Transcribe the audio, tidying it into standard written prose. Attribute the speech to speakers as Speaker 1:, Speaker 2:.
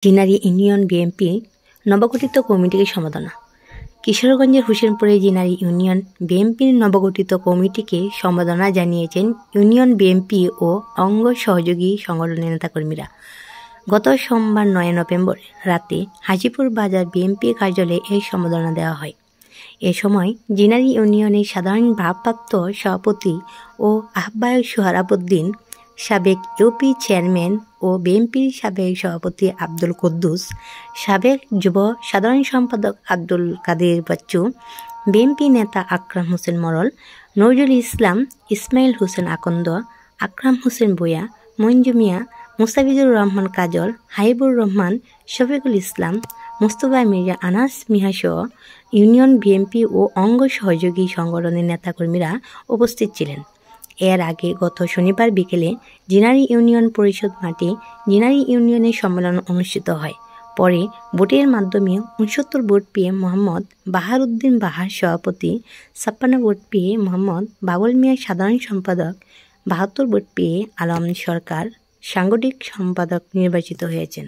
Speaker 1: জিনারি union BNP নবগঠিত কমিটিকে সম্পাদনা। কিশোরগঞ্জের হোসেনপুরে জিনারি ইউনিয়ন বিএনপির নবগঠিত কমিটিকে সম্পাদনা জানিয়েছেন ইউনিয়ন বিএনপি ও অঙ্গ সহযোগী সংগঠনের নেতাকর্মীরা। গত সোমবার 9 নভেম্বর রাতে হাজিপুর বাজার বিএনপি কার্যালয়ে এই সম্পাদনা দেওয়া হয়। এ সময় জিনারি ইউনিয়নের সাধারণ ভারপ্রাপ্ত সভাপতি ও আহ্বায়ক সোহরাবউদ্দিন, সাবেক ইউপি চেয়ারম্যান ও বিএনপির সাবেক সভাপতি আব্দুল কুদ্দুস, সাবেক যুব সাধারণ সম্পাদক আব্দুল কাদের বাচ্চু, বিএনপি নেতা আকরাম হোসেন মরল, নজরুল ইসলাম, ইসমাইল হোসেন আকন্দ, আকরাম হোসেন ভূঁইয়া, মঞ্জু মিয়া, মুস্তাফিজুর রহমান কাজল, হাবিবুর রহমান, শফিকুল ইসলাম, মোস্তফা মির্জা আনাস মিয়াসহ ইউনিয়ন বিএনপি ও অঙ্গ সহযোগী সংগঠনের নেতাকর্মীরা উপস্থিত ছিলেন। এর আগে গত শনিবার বিকেলে জিনারি ইউনিয়ন পরিষদ মাঠে জিনারি ইউনিয়নের সম্মেলন অনুষ্ঠিত হয়। পরে ভোটের মাধ্যমে 69 ভোট পেয়ে মোহাম্মদ বাহারউদ্দিন বাহার সভাপতি, 56 ভোট পেয়ে মোহাম্মদ বাবুল মিয়া সাধারণ সম্পাদক, 72 ভোট পেয়ে আলম সরকার সাংগঠনিক সম্পাদক নির্বাচিত হয়েছেন।